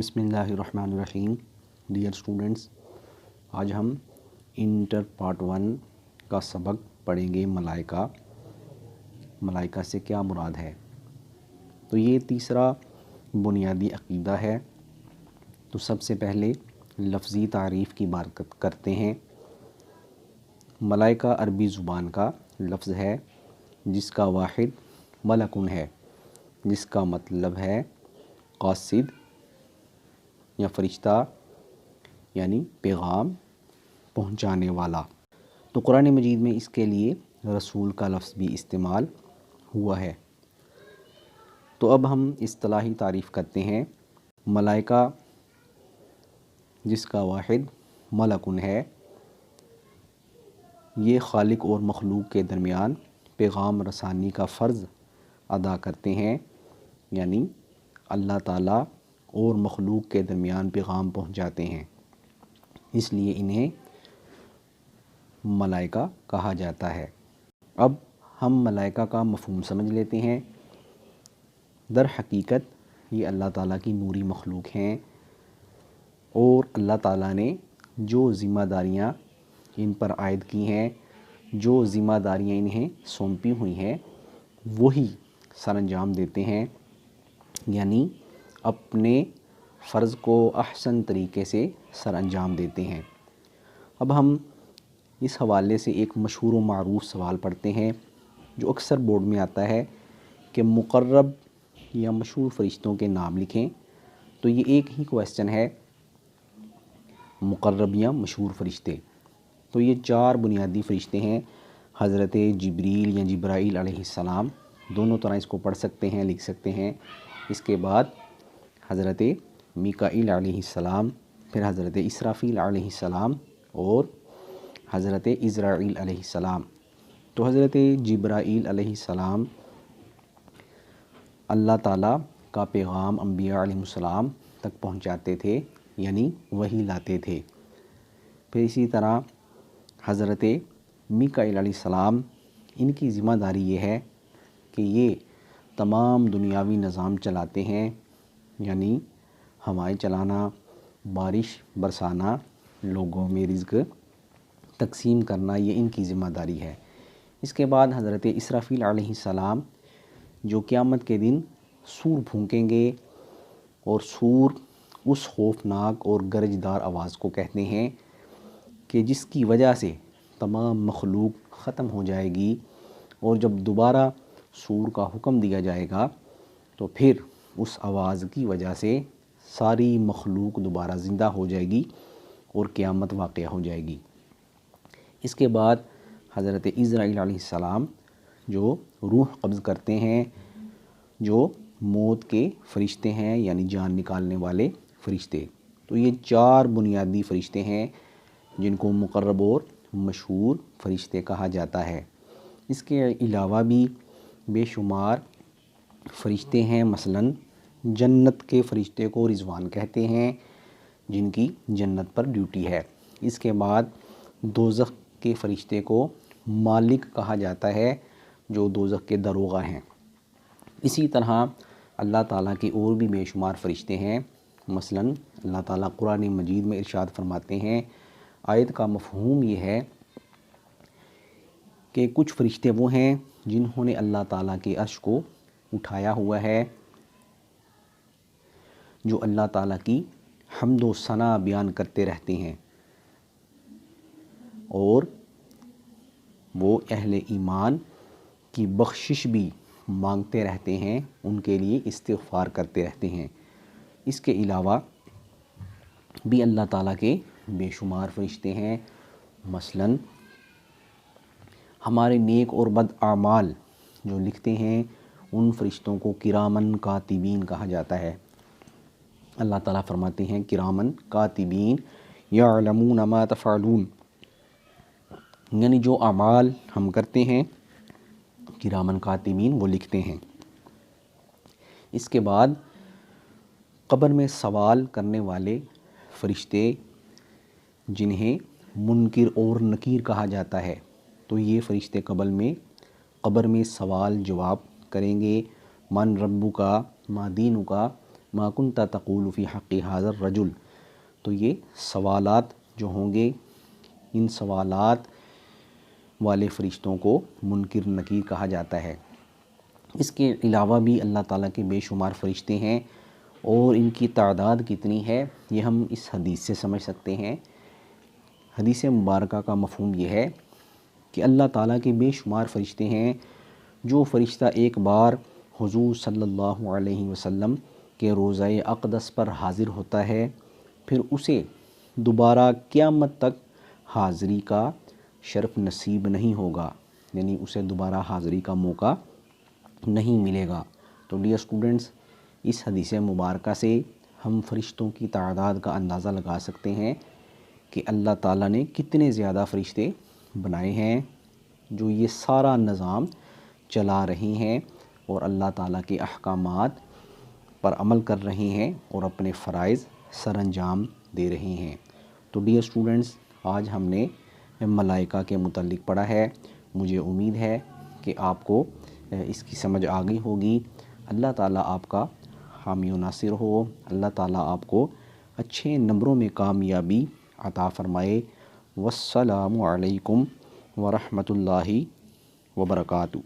بسم اللہ الرحمن الرحیم۔ ڈیئر اسٹوڈنٹس، آج ہم انٹر پارٹ 1 کا سبق پڑھیں گے ملائکہ۔ ملائکہ سے کیا مراد ہے؟ تو یہ تیسرا بنیادی عقیدہ ہے۔ تو سب سے پہلے لفظی تعریف کی بات کرتے ہیں۔ ملائکہ عربی زبان کا لفظ ہے جس کا واحد ملکن ہے، جس کا مطلب ہے قاصد یا فرشتہ، یعنی پیغام پہنچانے والا۔ تو قرآن مجید میں اس کے لیے رسول کا لفظ بھی استعمال ہوا ہے۔ تو اب ہم اصطلاحی تعریف کرتے ہیں۔ ملائکہ جس کا واحد ملکن ہے، یہ خالق اور مخلوق کے درمیان پیغام رسانی کا فرض ادا کرتے ہیں، یعنی اللہ تعالیٰ اور مخلوق کے درمیان پیغام پہنچاتے ہیں، اس لیے انہیں ملائکہ کہا جاتا ہے۔ اب ہم ملائکہ کا مفہوم سمجھ لیتے ہیں۔ در حقیقت یہ اللہ تعالیٰ کی نوری مخلوق ہیں، اور اللہ تعالیٰ نے جو ذمہ داریاں ان پر عائد کی ہیں، جو ذمہ داریاں انہیں سونپی ہوئی ہیں، وہی سر انجام دیتے ہیں، یعنی اپنے فرض کو احسن طریقے سے سر انجام دیتے ہیں۔ اب ہم اس حوالے سے ایک مشہور و معروف سوال پڑھتے ہیں جو اکثر بورڈ میں آتا ہے کہ مقرب یا مشہور فرشتوں کے نام لکھیں۔ تو یہ ایک ہی کویسچن ہے، مقرب یا مشہور فرشتے۔ تو یہ 4 بنیادی فرشتے ہیں، حضرت جبریل یا جبرائیل علیہ السلام، دونوں طرح اس کو پڑھ سکتے ہیں، لکھ سکتے ہیں۔ اس کے بعد حضرت میکائیل علیہ السلام، پھر حضرت اسرافیل علیہ السلام اور حضرت عزرائیل علیہ السلام۔ تو حضرت جبرائیل علیہ السلام اللہ تعالیٰ کا پیغام انبیاء علیہ السلام تک پہنچاتے تھے، یعنی وحی لاتے تھے۔ پھر اسی طرح حضرت میکائیل علیہ السلام، ان کی ذمہ داری یہ ہے کہ یہ تمام دنیاوی نظام چلاتے ہیں، یعنی ہوائیں چلانا، بارش برسانا، لوگوں میں رزق تقسیم کرنا، یہ ان کی ذمہ داری ہے۔ اس کے بعد حضرت اسرافیل علیہ السلام جو قیامت کے دن سور پھونکیں گے، اور سور اس خوفناک اور گرجدار آواز کو کہتے ہیں کہ جس کی وجہ سے تمام مخلوق ختم ہو جائے گی، اور جب دوبارہ سور کا حکم دیا جائے گا تو پھر اس آواز کی وجہ سے ساری مخلوق دوبارہ زندہ ہو جائے گی اور قیامت واقع ہو جائے گی۔ اس کے بعد حضرت عزرائیل علیہ السلام جو روح قبض کرتے ہیں، جو موت کے فرشتے ہیں، یعنی جان نکالنے والے فرشتے۔ تو یہ 4 بنیادی فرشتے ہیں جن کو مقرب اور مشہور فرشتے کہا جاتا ہے۔ اس کے علاوہ بھی بے شمار فرشتے ہیں، مثلاً جنت کے فرشتے کو رضوان کہتے ہیں، جن کی جنت پر ڈیوٹی ہے۔ اس کے بعد دوزخ کے فرشتے کو مالک کہا جاتا ہے، جو دوزخ کے داروغہ ہیں۔ اسی طرح اللہ تعالیٰ کے اور بھی بے شمار فرشتے ہیں، مثلاً اللہ تعالیٰ قرآن مجید میں ارشاد فرماتے ہیں، آیت کا مفہوم یہ ہے کہ کچھ فرشتے وہ ہیں جنہوں نے اللہ تعالیٰ کے عرش کو اٹھایا ہوا ہے، جو اللہ تعالیٰ کی حمد و ثنا بیان کرتے رہتے ہیں، اور وہ اہل ایمان کی بخشش بھی مانگتے رہتے ہیں، ان کے لیے استغفار کرتے رہتے ہیں۔ اس کے علاوہ بھی اللہ تعالیٰ کے بے شمار فرشتے ہیں، مثلاً ہمارے نیک اور بد اعمال جو لکھتے ہیں، ان فرشتوں کو کرامن کاتبین کہا جاتا ہے۔ اللہ تعالیٰ فرماتے ہیں کرامن کاتبین یعلمون ما تفعلون، یعنی جو اعمال ہم کرتے ہیں کرامن کاتبین وہ لکھتے ہیں۔ اس کے بعد قبر میں سوال کرنے والے فرشتے جنہیں منکر اور نکیر کہا جاتا ہے، تو یہ فرشتے قبر میں سوال جواب کریں گے، من ربک ما دینک، ما کنت تقول فی حق ھذا الرجل، تو یہ سوالات جو ہوں گے، ان سوالات والے فرشتوں کو منکر نکیر کہا جاتا ہے۔ اس کے علاوہ بھی اللہ تعالیٰ کے بے شمار فرشتے ہیں، اور ان کی تعداد کتنی ہے یہ ہم اس حدیث سے سمجھ سکتے ہیں۔ حدیث مبارکہ کا مفہوم یہ ہے کہ اللہ تعالیٰ کے بے شمار فرشتے ہیں۔ جو فرشتہ ایک بار حضور صلی اللہ علیہ وسلم کے روضہ اقدس پر حاضر ہوتا ہے، پھر اسے دوبارہ قیامت تک حاضری کا شرف نصیب نہیں ہوگا، یعنی اسے دوبارہ حاضری کا موقع نہیں ملے گا۔ تو ڈیئر اسٹوڈنٹس، اس حدیث مبارکہ سے ہم فرشتوں کی تعداد کا اندازہ لگا سکتے ہیں کہ اللہ تعالیٰ نے کتنے زیادہ فرشتے بنائے ہیں جو یہ سارا نظام چلا رہے ہیں اور اللہ تعالیٰ کے احکامات پر عمل کر رہے ہیں اور اپنے فرائض سر انجام دے رہے ہیں۔ تو ڈیئر اسٹوڈنٹس، آج ہم نے ملائکہ کے متعلق پڑھا ہے۔ مجھے امید ہے کہ آپ کو اس کی سمجھ آ گئی ہوگی۔ اللہ تعالیٰ آپ کا حامی و ناصر ہو، اللہ تعالیٰ آپ کو اچھے نمبروں میں کامیابی عطا فرمائے۔ والسلام علیکم ورحمۃ اللہ وبرکاتہ۔